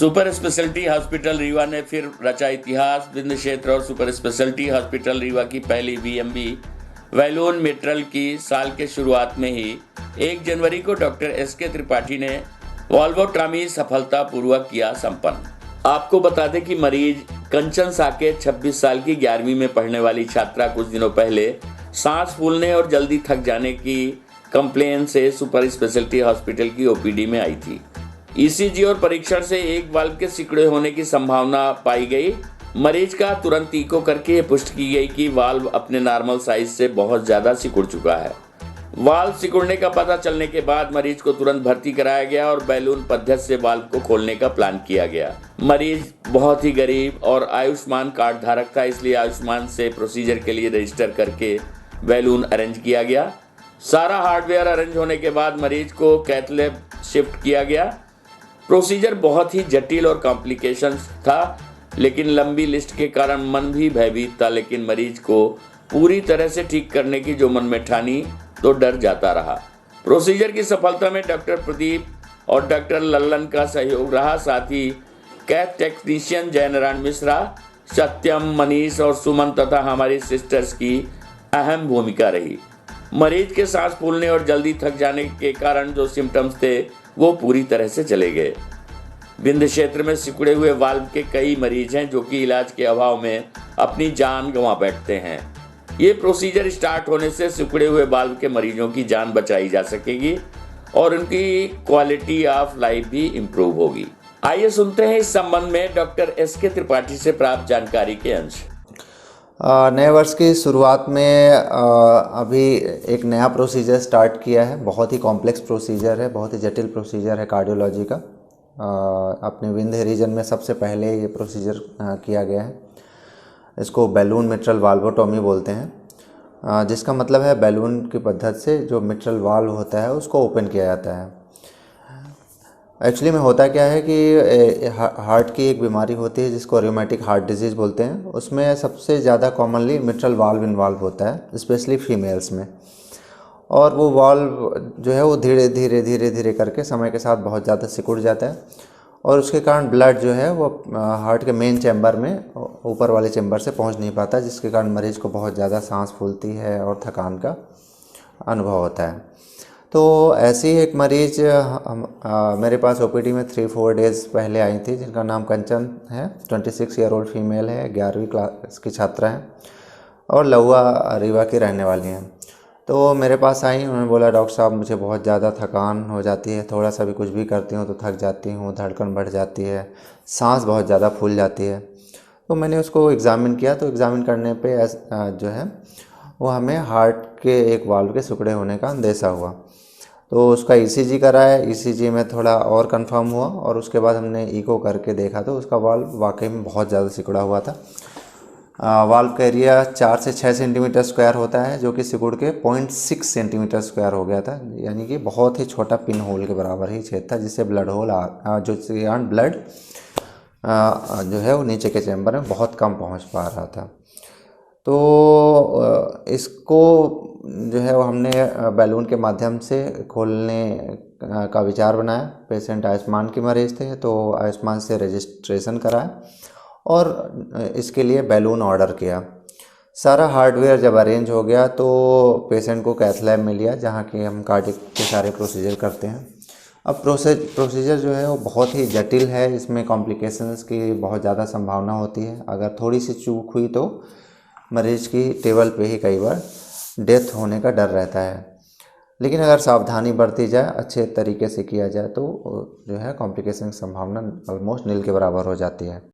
Super speciality hospital Rewa ने फिर रचा इतिहास। विंध्य क्षेत्र और सुपर स्पेशलिटी हॉस्पिटल रीवा की पहली वीएमबी वैलून मेट्रल की साल के शुरुआत में ही 1 जनवरी को डॉक्टर एसके त्रिपाठी ने वॉल्वोटॉमी सफलतापूर्वक किया संपन्न। आपको बता दें कि मरीज कंचन साकेत 26 साल की 11वीं में पढ़ने वाली छात्रा कुछ दिनों पहले सांस फूलने और जल्दी थक जाने की कंप्लेन से सुपर स्पेशलिटी हॉस्पिटल की ओपीडी में आई थी। ईसीजी और परीक्षण से एक वाल्व के सिकुड़े होने की संभावना पाई गई। मरीज का तुरंत इको करके ये पुष्टि की गई कि वाल्व अपने नॉर्मल साइज से बहुत ज़्यादा सिकुड़ चुका है। वाल्व सिकुड़ने का पता चलने के बाद मरीज को तुरंत भर्ती कराया गया और बैलून पद्धति से वाल्व को खोलने का प्लान किया गया। मरीज बहुत ही गरीब और आयुष्मान कार्ड धारक था, इसलिए आयुष्मान से प्रोसीजर के लिए रजिस्टर करके बैलून अरेंज किया गया। सारा हार्डवेयर अरेंज होने के बाद मरीज को कैथ लैब शिफ्ट किया गया। प्रोसीजर बहुत ही जटिल और कॉम्प्लिकेशंस था, लेकिन लंबी लिस्ट के कारण मन भी भयभीत था। लेकिन मरीज को पूरी तरह से ठीक करने की जो मन में ठानी तो डर जाता रहा। प्रोसीजर की सफलता में डॉक्टर प्रदीप और डॉक्टर लल्लन का सहयोग रहा। साथ ही कैथ टेक्नीशियन जयनारायण मिश्रा, सत्यम, मनीष और सुमन तथा हमारी सिस्टर्स की अहम भूमिका रही। मरीज के सांस फूलने और जल्दी थक जाने के कारण जो सिम्टम्स थे वो पूरी तरह से चले गए। विंध्य क्षेत्र में सिकुड़े हुए वाल्व के कई मरीज हैं जो कि इलाज के अभाव में अपनी जान गंवा बैठते हैं। ये प्रोसीजर स्टार्ट होने से सिकुड़े हुए वाल्व के मरीजों की जान बचाई जा सकेगी और उनकी क्वालिटी ऑफ लाइफ भी इम्प्रूव होगी। आइए सुनते हैं इस संबंध में डॉक्टर एसके त्रिपाठी से प्राप्त जानकारी के अंश। नए वर्ष की शुरुआत में अभी एक नया प्रोसीजर स्टार्ट किया है। बहुत ही कॉम्प्लेक्स प्रोसीजर है, बहुत ही जटिल प्रोसीजर है कार्डियोलॉजी का। अपने विंध्य रीजन में सबसे पहले ये प्रोसीजर किया गया है। इसको बैलून मिट्रल वाल्वोटॉमी बोलते हैं, जिसका मतलब है बैलून की पद्धति से जो मिट्रल वाल्व होता है उसको ओपन किया जाता है। एक्चुअली में होता क्या है कि हार्ट की एक बीमारी होती है जिसको रूमेटिक हार्ट डिजीज़ बोलते हैं। उसमें सबसे ज़्यादा कॉमनली मिट्रल वाल्व इन्वॉल्व होता है, स्पेशली फीमेल्स में। और वो वाल्व जो है वो धीरे धीरे करके समय के साथ बहुत ज़्यादा सिकुड़ जाता है और उसके कारण ब्लड जो है वो हार्ट के मेन चैम्बर में, ऊपर वाले चैम्बर से पहुंच नहीं पाता, जिसके कारण मरीज को बहुत ज़्यादा सांस फूलती है और थकान का अनुभव होता है। तो ऐसी एक मरीज मेरे पास ओपीडी में 3-4 डेज़ पहले आई थी, जिनका नाम कंचन है। 26 ईयर ओल्ड फीमेल है, 11वीं क्लास की छात्रा है और लहुआ रीवा की रहने वाली हैं। तो मेरे पास आई, उन्होंने बोला डॉक्टर साहब मुझे बहुत ज़्यादा थकान हो जाती है, थोड़ा सा भी कुछ भी करती हूँ तो थक जाती हूँ, धड़कन बढ़ जाती है, सांस बहुत ज़्यादा फूल जाती है। तो मैंने उसको एग्ज़ामिन किया, तो एग्ज़ामिन करने पे जो है वो हमें हार्ट के एक वाल्व के सिकुड़े होने का अंदेशा हुआ। तो उसका ईसीजी कराया, ईसीजी में थोड़ा और कंफर्म हुआ और उसके बाद हमने इको करके देखा तो उसका वाल्व वाकई में बहुत ज़्यादा सिकुड़ा हुआ था। वाल्व का एरिया 4 से 6 सेंटीमीटर स्क्वायर होता है, जो कि सिकुड़ के 0.6 सेंटीमीटर स्क्वायर हो गया था, यानी कि बहुत ही छोटा पिन होल के बराबर ही छेद था, जिससे ब्लड होल ब्लड जो है वो नीचे के चैम्बर में बहुत कम पहुंच पा रहा था। तो इसको जो है वो हमने बैलून के माध्यम से खोलने का विचार बनाया। पेशेंट आयुष्मान की मरीज़ थे, तो आयुष्मान से रजिस्ट्रेशन कराया और इसके लिए बैलून ऑर्डर किया। सारा हार्डवेयर जब अरेंज हो गया तो पेशेंट को कैथ लैब में लिया, जहाँ कि हम कार्डियक के सारे प्रोसीजर करते हैं। अब प्रोसीजर जो है वो बहुत ही जटिल है, इसमें कॉम्प्लिकेशंस की बहुत ज़्यादा संभावना होती है। अगर थोड़ी सी चूक हुई तो मरीज की टेबल पे ही कई बार डेथ होने का डर रहता है। लेकिन अगर सावधानी बरती जाए, अच्छे तरीके से किया जाए तो जो है कॉम्प्लिकेशन की संभावना ऑलमोस्ट नील के बराबर हो जाती है।